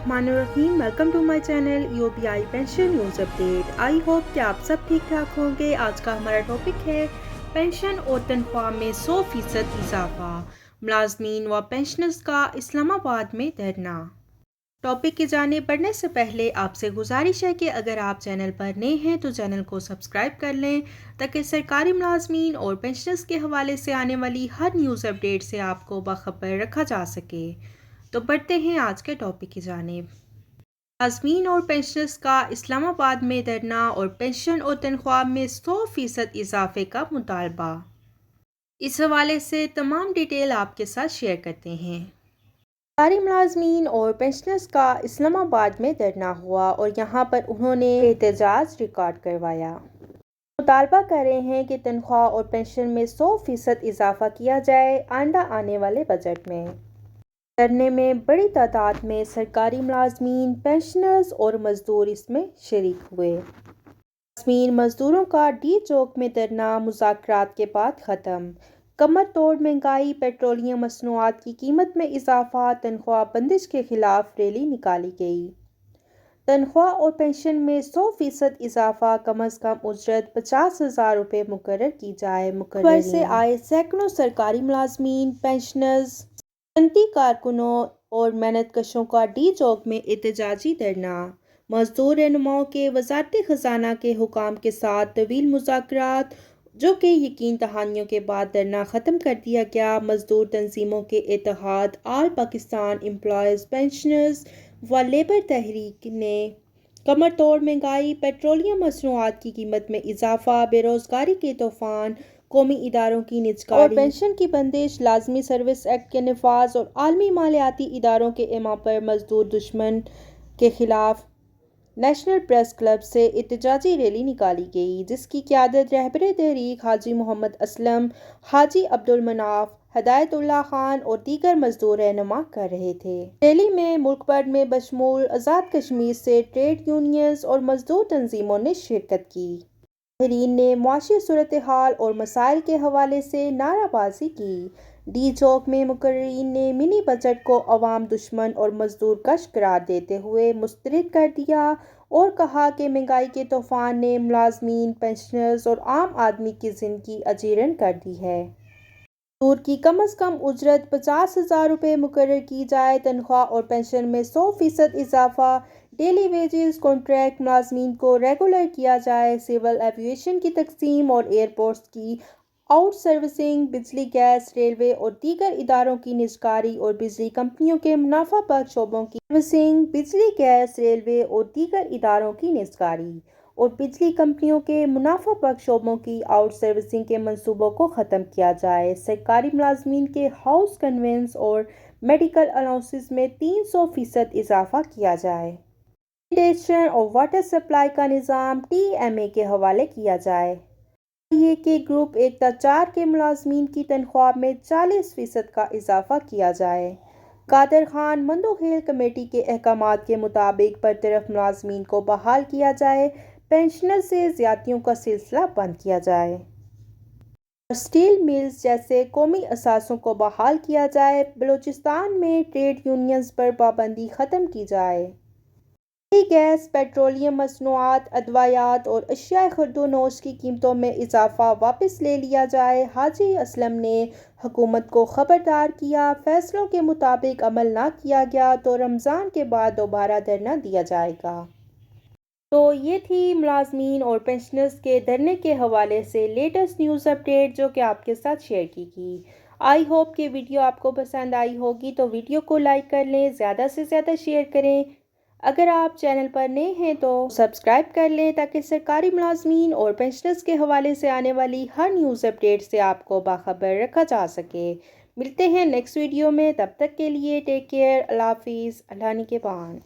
बिस्मिल्लाहिर्रहमानिर्रहीम। Welcome to my channel UBI pension news update. I hope कि आप सब ठीक ठाक होंगे। आज का हमारा टॉपिक है पेंशन और तनख्वाह में 100% इजाफा, मुलाजमीन व पेंशनर्स का इस्लामाबाद में धरना। टॉपिक की जानिब बढ़ने से पहले आपसे गुजारिश है कि अगर आप चैनल पर नए हैं तो चैनल को सब्सक्राइब कर लें ताकि सरकारी मुलाजमीन और पेंशनर्स के हवाले से आने वाली हर न्यूज़ अपडेट से आपको बाखबर रखा जा सके। तो बढ़ते हैं आज के टॉपिक की जानिब। मुलाजमीन और पेंशनर्स का इस्लामाबाद में धरना और पेंशन और तनख्वाह में 100% इजाफे का मुतालबा। इस हवाले से तमाम डिटेल आपके साथ शेयर करते हैं। सरकारी मुलाजमीन और पेंशनर्स का इस्लामाबाद में धरना हुआ और यहाँ पर उन्होंने एहतजाज रिकॉर्ड करवाया। मुतालबा कर रहे हैं कि तनख्वाह और पेंशन में 100% इजाफा किया जाए आइंदा आने वाले बजट में। धरने में बड़ी तादाद में सरकारी मुलाजमीन, पेंशनर्स और मजदूर इसमें शरीक हुए। मुलाजमीन मजदूरों का डी चौक में धरना मुज़ाकरात के बाद ख़त्म। कमर तोड़ महंगाई, पेट्रोलियम मसनूआत की कीमत में इजाफा, तनख्वाह बंदिश के खिलाफ रैली निकाली गई। तनख्वाह और पेंशन में 100% इजाफा, कम अज़ कम उजरत 50,000 रुपये मुकर्रर की जाए। मुकर्रर से आए सैकड़ों सरकारी मुलाजमीन, पेंशनर्स, सनती कारकुनों और मेहनतकशों का डी चौक में एहतजाजी धरना। मजदूर रहनुमाओं के वज़ारत ख़ज़ाना के हुकाम के साथ तवील मुज़ाकरात, जो कि यकीन दहानियों के बाद धरना ख़त्म कर दिया गया। मजदूर तंजीमों के इत्तेहाद ऑल पाकिस्तान एम्प्लॉयज़ पेंशनर्स व लेबर तहरीक ने कमर तोड़ महंगाई, पेट्रोलियम मसनूआत की कीमत में इजाफा, बेरोज़गारी के तूफ़ान, कौमी इदारों की निजकारी और पेंशन की बंदिश, लाजमी सर्विस एक्ट के नफाज और आलमी मालियाती इदारों के इमा पर मजदूर दुश्मन के खिलाफ नेशनल प्रेस क्लब से एहतजाजी रैली निकाली गई, जिसकी क़यादत रहबर तहरीक हाजी मोहम्मद असलम, हाजी अब्दुल मनाफ, हिदायतुल्लाह खान और दीगर मजदूर रहनुमा कर रहे थे। रैली में मुल्क भर में बशमूल आज़ाद कश्मीर से ट्रेड यूनियंस और मजदूर तंजीमों ने शिरकत की। ज़ाहिरीन ने मुआशी सूरत हाल और मसाइल के हवाले से नाराबाजी की। डी चौक में मुकर्रीन ने मिनी बजट को अवाम दुश्मन और मजदूर कश करार देते हुए मुस्तरद कर दिया और कहा कि महंगाई के तूफ़ान ने मुलाजमीन, पेंशनर्स और आम आदमी की ज़िंदगी अजीरन कर दी है। मजदूर की कम अज़ कम उजरत 50,000 रुपये मुकर्रर की जाए। तनख्वाह और पेंशन में 100% इजाफा, डेली वेजेस कॉन्ट्रैक्ट मुलाजमीन को रेगुलर किया जाए। सिविल एविएशन की तकसीम और एयरपोर्ट्स की आउट सर्विसिंग, बिजली, गैस, रेलवे और दीगर इदारों की निजकारी और बिजली कंपनियों के मुनाफा बख्श शोबों की सर्विसिंग, बिजली, गैस, रेलवे और दीगर इदारों की निजकारी और बिजली कंपनियों के मुनाफा बख्श शोबों की आउट सर्विसिंग के मंसूबों को ख़त्म किया जाए। सरकारी मुलाजमीन के हाउस कन्वेंस और मेडिकल अलाउंसेस में 300% इजाफा किया जाए। सैनिटेशन और वाटर सप्लाई का निज़ाम TMA के हवाले किया जाए। ये कि ग्रुप 1-4 के मुलाजमीन की तनख्वाह में 40% का इजाफा किया जाए। कादर खान मंदोखेल कमेटी के अहकामात के मुताबिक बरतरफ मुलाजमीन को बहाल किया जाए। पेंशनर से ज़्यादतियों का सिलसिला बंद किया जाए और स्टील मिल्स जैसे कौमी असासों को बहाल किया जाए। बलूचिस्तान में ट्रेड यूनियंस पर पाबंदी ख़त्म की जाए। गैस, पेट्रोलियम मसनूआत, अदवायात और अशिया खुर्दोनोश की कीमतों में इजाफा वापस ले लिया जाए। हाजी असलम ने हुकूमत को खबरदार किया, फैसलों के मुताबिक अमल ना किया गया तो रमज़ान के बाद दोबारा धरना दिया जाएगा। तो ये थी मुलाजमीन और पेंशनर्स के धरने के हवाले से लेटेस्ट न्यूज़ अपडेट जो कि आपके साथ शेयर की गई। आई होप कि वीडियो आपको पसंद आई होगी, तो वीडियो को लाइक कर लें, ज़्यादा से ज़्यादा शेयर करें। अगर आप चैनल पर नए हैं तो सब्सक्राइब कर लें ताकि सरकारी मुलाजमीन और पेंशनर्स के हवाले से आने वाली हर न्यूज़ अपडेट से आपको बाखबर रखा जा सके। मिलते हैं नेक्स्ट वीडियो में, तब तक के लिए टेक केयर, अल्लाह हाफिज़, अल्लाह निगहबान।